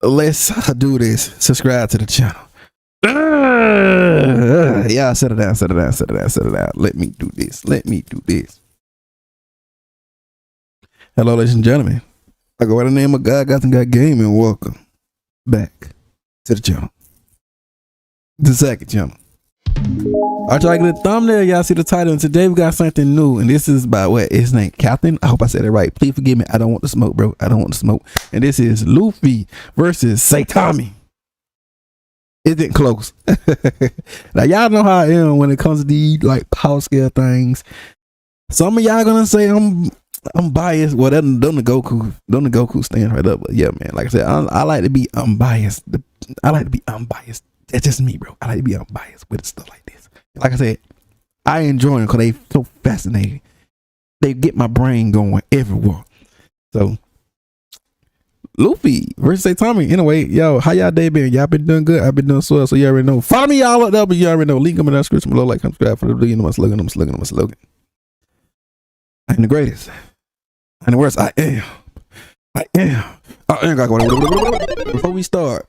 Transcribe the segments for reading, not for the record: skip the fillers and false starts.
let's do this. Subscribe to the channel. Yeah, set it down. Let me do this. Hello, ladies and gentlemen. I go by the name of GODGOTHAM Game, and welcome back to the channel. The second channel. I try to get a thumbnail. Y'all see the title, and today we got something new, and this is by what his name, Captain. I hope I said it right. Please forgive me. I don't want to smoke, bro. I don't want to smoke. And this is Luffy versus Saitama. Isn't close. Now y'all know how I am when it comes to these like power scale things. Some of y'all gonna say I'm biased. Well, don't the Goku stand right up. But yeah, man. Like I said, I like to be unbiased. That's just me, bro. I like to be unbiased with stuff like this. Like I said, I enjoy them because they so fascinating. They get my brain going everywhere. So, Luffy versus Saitama. Anyway, yo, how y'all day been? Y'all been doing good? I've been doing swell, so you already know. Follow me y'all up there, but you already know. Link in the description below. Like, subscribe for the video. You know my slogan. I am the greatest. And the worst, I am. Before we start,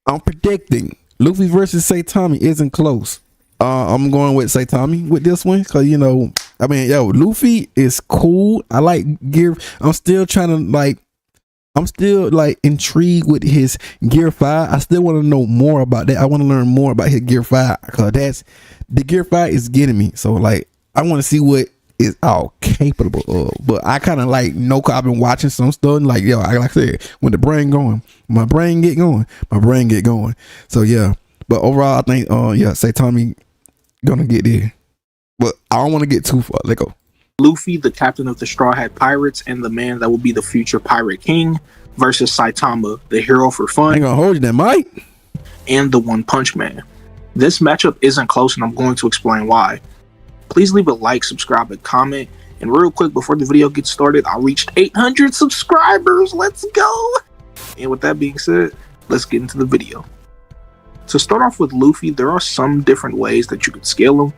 I'm predicting Luffy versus Saitama isn't close. I'm going with Saitama with this one because I mean, yo, Luffy is cool. I like gear. I'm still intrigued with his Gear 5. I still want to know more about that. I want to learn more about his Gear 5 because the Gear 5 is getting me. So like, I want to see what is all capable of. But I kind of like I've been watching some stuff and like, yo, like I said, when the brain going, my brain get going. So yeah, but overall I think Saitama gonna get there, but I don't want to get too far. Let go. Luffy, the captain of the Straw Hat Pirates and the man that will be the future pirate king, versus Saitama, the hero for fun. I ain't gonna hold you that, Mike. And the One Punch Man. This matchup isn't close, and I'm going to explain why. Please leave a like, subscribe, and comment. And real quick, before the video gets started, I reached 800 subscribers. Let's go! And with that being said, let's get into the video. To start off with Luffy, there are some different ways that you could scale him.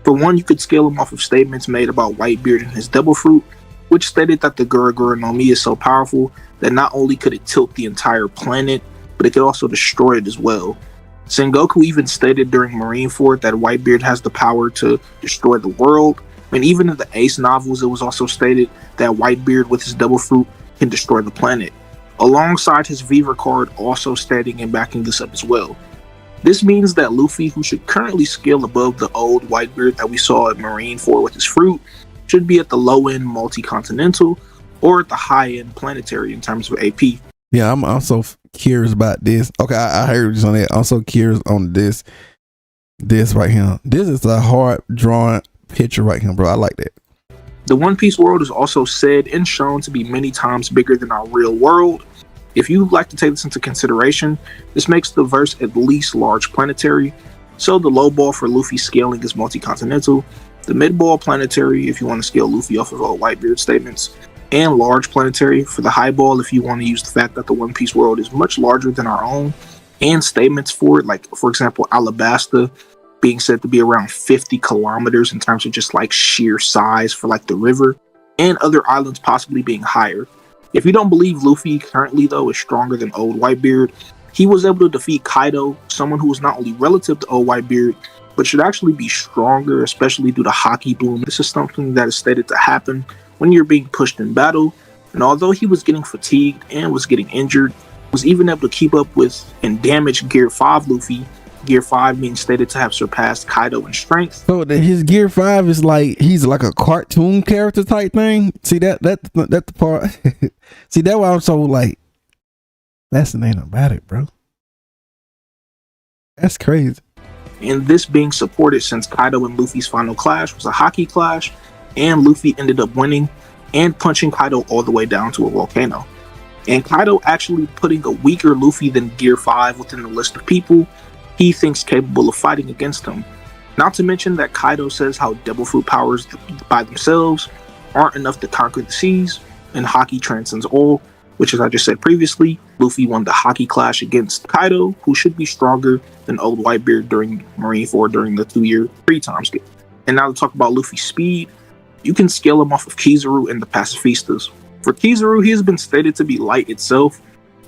For one, you could scale him off of statements made about Whitebeard and his Devil Fruit, which stated that the Gura no Mi is so powerful that not only could it tilt the entire planet, but it could also destroy it as well. Sengoku even stated during Marineford that Whitebeard has the power to destroy the world, and even in the Ace novels it was also stated that Whitebeard with his Devil Fruit can destroy the planet, alongside his Viva card also stating and backing this up as well. This means that Luffy, who should currently scale above the old Whitebeard that we saw at Marineford with his fruit, should be at the low-end multi-continental or at the high-end planetary in terms of AP. Yeah, I'm also curious about this. Okay, I heard you on that. I'm so curious on this right here. This is a hard drawn picture right here, bro. I like that. The One Piece world is also said and shown to be many times bigger than our real world. If you'd like to take this into consideration, this makes the verse at least large planetary. So the low ball for Luffy scaling is multi-continental, the mid ball planetary if you want to scale Luffy off of all Whitebeard statements, and large planetary for the high ball if you want to use the fact that the One Piece world is much larger than our own, and statements for it, like for example Alabasta being said to be around 50 kilometers in terms of just like sheer size for like the river, and other islands possibly being higher. If you don't believe Luffy currently though is stronger than old Whitebeard, he was able to defeat Kaido, someone who is not only relative to old Whitebeard, but should actually be stronger, especially due to Haki Bloom. This is something that is stated to happen when you're being pushed in battle, and although he was getting fatigued and was getting injured, was even able to keep up with and damage Gear 5 Luffy. Gear 5 being stated to have surpassed Kaido in strength. So his Gear 5 is like he's like a cartoon character type thing. See that's the part. See, that's why I'm so like fascinated about it, bro. That's crazy. And this being supported since Kaido and Luffy's final clash was a Haki clash, and Luffy ended up winning and punching Kaido all the way down to a volcano. And Kaido actually putting a weaker Luffy than Gear 5 within the list of people he thinks capable of fighting against him. Not to mention that Kaido says how Devil Fruit powers by themselves aren't enough to conquer the seas, and Haki transcends all, which as I just said previously, Luffy won the Haki clash against Kaido, who should be stronger than old Whitebeard during Marineford during the 2-year pre-time skip. And now to talk about Luffy's speed, you can scale him off of Kizaru and the Pacifistas. For Kizaru, he has been stated to be light itself,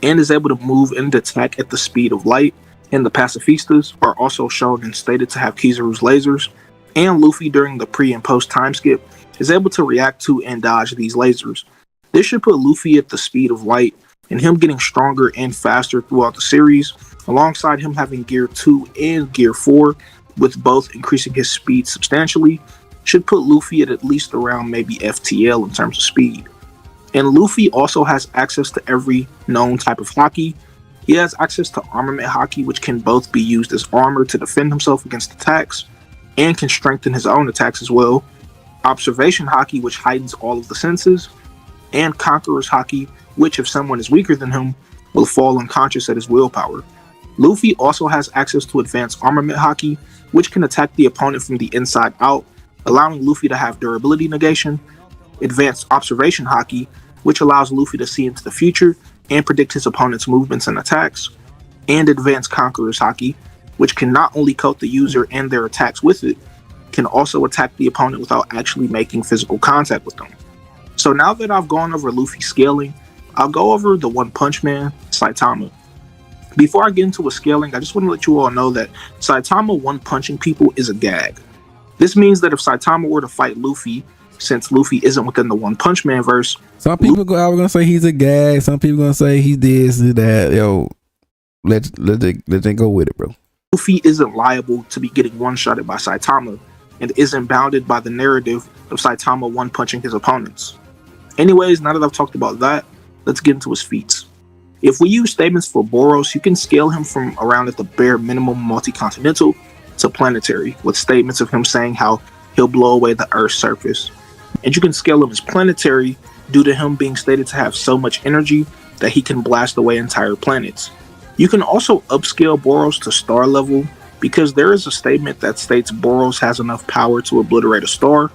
and is able to move and attack at the speed of light. And the pacifistas are also shown and stated to have Kizaru's lasers, and Luffy during the pre and post time skip is able to react to and dodge these lasers. This should put Luffy at the speed of light, and him getting stronger and faster throughout the series, alongside him having Gear 2 and Gear 4, with both increasing his speed substantially, should put Luffy at least around maybe FTL in terms of speed. And Luffy also has access to every known type of haki. He has access to armament haki, which can both be used as armor to defend himself against attacks, and can strengthen his own attacks as well. Observation haki, which heightens all of the senses, and Conqueror's haki, which if someone is weaker than him, will fall unconscious at his willpower. Luffy also has access to advanced armament haki, which can attack the opponent from the inside out, allowing Luffy to have durability negation, advanced observation haki, which allows Luffy to see into the future and predict his opponent's movements and attacks, and advanced Conqueror's haki, which can not only coat the user and their attacks with it, can also attack the opponent without actually making physical contact with them. So now that I've gone over Luffy's scaling, I'll go over the One Punch Man, Saitama. Before I get into his scaling, I just want to let you all know that Saitama one-punching people is a gag. This means that if Saitama were to fight Luffy, since Luffy isn't within the One Punch Man verse, some people are gonna say he's a gag. Some people gonna say he's this and that. Yo, let's go with it, bro. Luffy isn't liable to be getting one-shotted by Saitama, and isn't bounded by the narrative of Saitama one-punching his opponents. Anyways, now that I've talked about that, let's get into his feats. If we use statements for Boros, you can scale him from around at the bare minimum multi-continental to planetary, with statements of him saying how he'll blow away the Earth's surface. And you can scale him as planetary due to him being stated to have so much energy that he can blast away entire planets. You can also upscale Boros to star level, because there is a statement that states Boros has enough power to obliterate a star,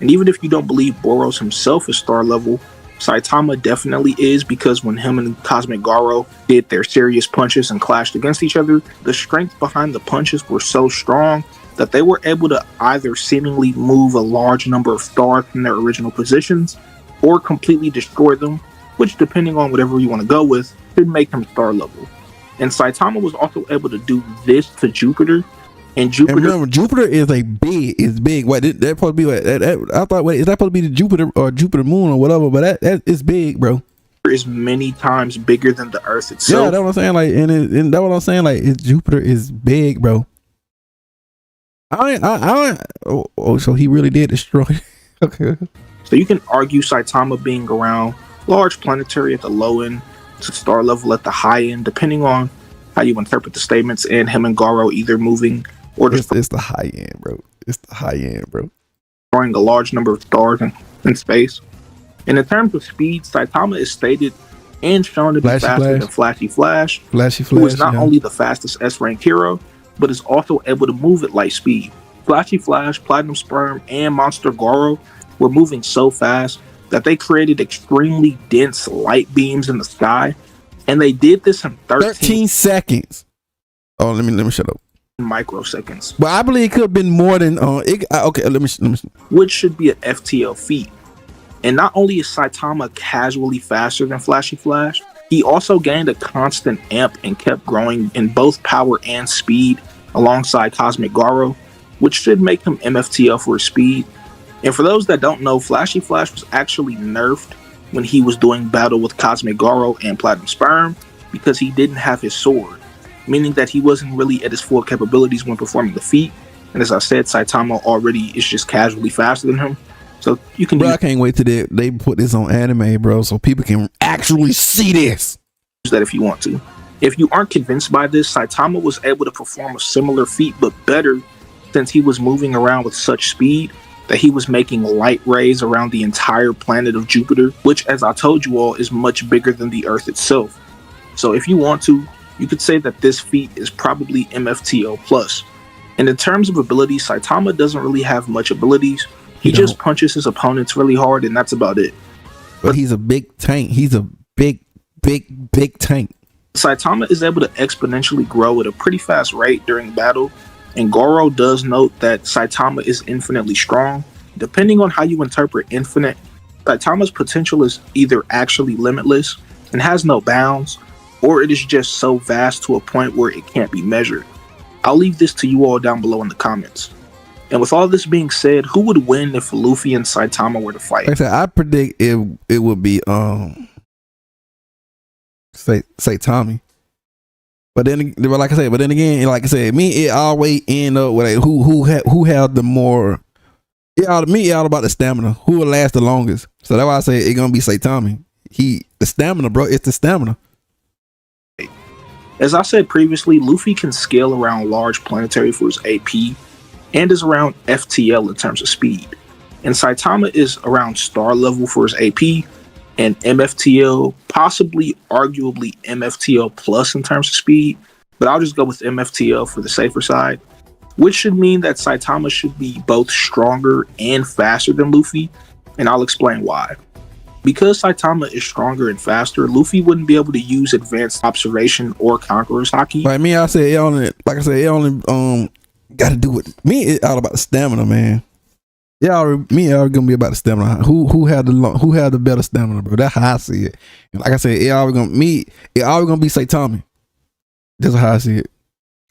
and even if you don't believe Boros himself is star level, Saitama definitely is, because when him and Cosmic Garo did their serious punches and clashed against each other, the strength behind the punches were so strong that they were able to either seemingly move a large number of stars from their original positions, or completely destroy them, which, depending on whatever you want to go with, should make him star level. And Saitama was also able to do this to Jupiter, and Jupiter. And remember, Jupiter is big. What that supposed to be? Like, I thought, wait, is that supposed to be the Jupiter or Jupiter moon or whatever? But that is big, bro. Is many times bigger than the Earth itself. Yeah, that's what I'm saying. Like, and that's what I'm saying. Like, Jupiter is big, bro. So he really did destroy. Okay. So you can argue Saitama being around large planetary at the low end to star level at the high end, depending on how you interpret the statements, and him and Garo either moving or it's the high end, bro. It's the high end, bro. Destroying a large number of stars in space. And in terms of speed, Saitama is stated and shown to be faster than Flashy Flash, who is not only the fastest S-rank hero, but is also able to move at light speed. Flashy Flash, Platinum Sperm, and Monster Garo were moving so fast that they created extremely dense light beams in the sky, and they did this in 13 seconds. Oh, let me shut up. Microseconds. But I believe it could have been more than okay. Let me. Which should be an FTL feat. And not only is Saitama casually faster than Flashy Flash, he also gained a constant amp and kept growing in both power and speed alongside Cosmic Garo, which should make him MFTL for his speed. And for those that don't know, Flashy Flash was actually nerfed when he was doing battle with Cosmic Garo and Platinum Sperm, because he didn't have his sword, meaning that he wasn't really at his full capabilities when performing the feat. And as I said, Saitama already is just casually faster than him. So you can. Bro, I can't wait till they put this on anime, bro, so people can actually see this. Use that if you want to. If you aren't convinced by this, Saitama was able to perform a similar feat, but better, since he was moving around with such speed that he was making light rays around the entire planet of Jupiter, which, as I told you all, is much bigger than the Earth itself. So if you want to, you could say that this feat is probably MFTO plus. And in terms of abilities, Saitama doesn't really have much abilities. He just punches his opponents really hard, and that's about it. But he's a big tank. He's a big tank. Saitama is able to exponentially grow at a pretty fast rate during battle, and Goro does note that Saitama is infinitely strong. Depending on how you interpret infinite, Saitama's potential is either actually limitless and has no bounds, or it is just so vast to a point where it can't be measured? I'll leave this to you all down below in the comments. And with all this being said, who would win if Luffy and Saitama were to fight? Like I said, I predict it would be Saitama. But then, like I said, like I said, it always end up with who have the more. It all about the stamina. Who will last the longest? So that's why I say it's gonna be Saitama. The stamina, bro. It's the stamina. As I said previously, Luffy can scale around large planetary for his AP, and is around FTL in terms of speed. And Saitama is around star level for his AP, and MFTL, possibly arguably MFTL plus in terms of speed, but I'll just go with MFTL for the safer side, which should mean that Saitama should be both stronger and faster than Luffy, and I'll explain why. Because Saitama is stronger and faster, Luffy wouldn't be able to use advanced observation or conqueror's haki. Right, I said it only got to do with me. It's all about the stamina, man. Gonna be about the stamina. Who had the better stamina, bro? That's how I see it. And like I said, it always gonna be Saitama. That's how I see it.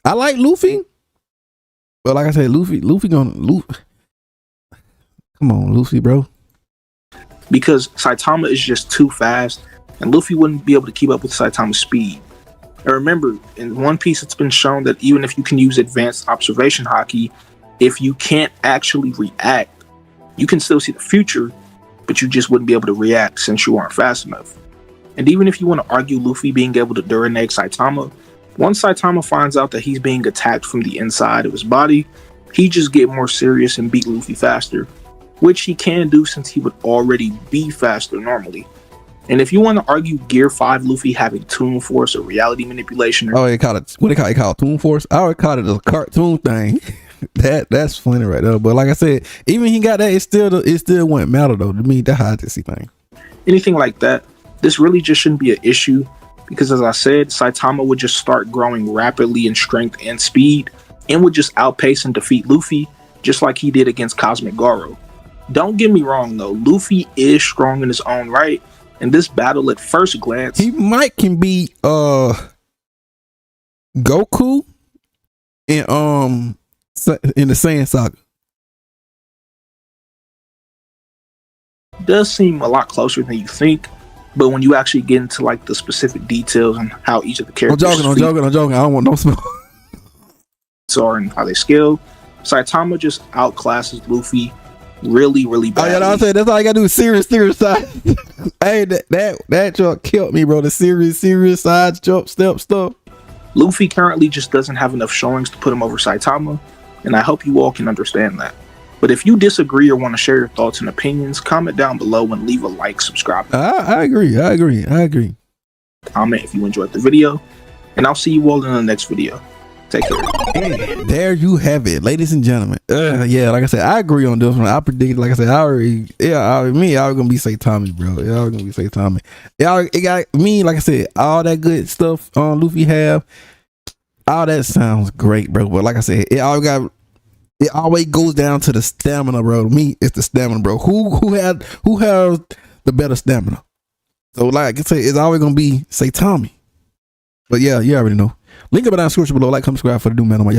I like Luffy, but like I said, Luffy. Come on, Luffy, bro. Because Saitama is just too fast, and Luffy wouldn't be able to keep up with Saitama's speed. And remember, in One Piece, it's been shown that even if you can use advanced observation haki, if you can't actually react, you can still see the future, but you just wouldn't be able to react since you aren't fast enough. And even if you want to argue Luffy being able to Duraneg Saitama, once Saitama finds out that he's being attacked from the inside of his body, he just get more serious and beat Luffy faster, which he can do since he would already be faster normally. And if you want to argue Gear 5 Luffy having Toon Force or reality manipulation, what they call it Toon Force? I always called it a cartoon thing. That's funny right there. But like I said, even he got that, it still wouldn't matter though. To me, that's how I just see things. Anything like that, this really just shouldn't be an issue, because as I said, Saitama would just start growing rapidly in strength and speed, and would just outpace and defeat Luffy, just like he did against Cosmic Garo. Don't get me wrong though, Luffy is strong in his own right, and this battle at first glance, he can be Goku in the Saiyan saga. Does seem a lot closer than you think, but when you actually get into like the specific details and how each of the characters I'm joking. I don't want no smoke. Are and how they scale, Saitama just outclasses Luffy really badly. Oh yeah, I said that's all you gotta do is serious side. Hey, that jump killed me, bro. The serious side jump step stuff. Luffy currently just doesn't have enough showings to put him over Saitama, and I hope you all can understand that. But if you disagree or want to share your thoughts and opinions, comment down below and leave a like, subscribe. I agree. Comment if you enjoyed the video, and I'll see you all in the next video. Take care. And there you have it, ladies and gentlemen. Yeah, like I said, I agree on this one. I predicted, like I said, I was gonna be Saitama, bro. Y'all gonna be Saitama. It got me, like I said, all that good stuff on Luffy have. All that sounds great, bro. But like I said, it always goes down to the stamina, bro. To me, it's the stamina, bro. Who has the better stamina? So like I said, it's always gonna be Saitama. But yeah, you already know. Link up in the description below. Like, comment, subscribe for the new man on my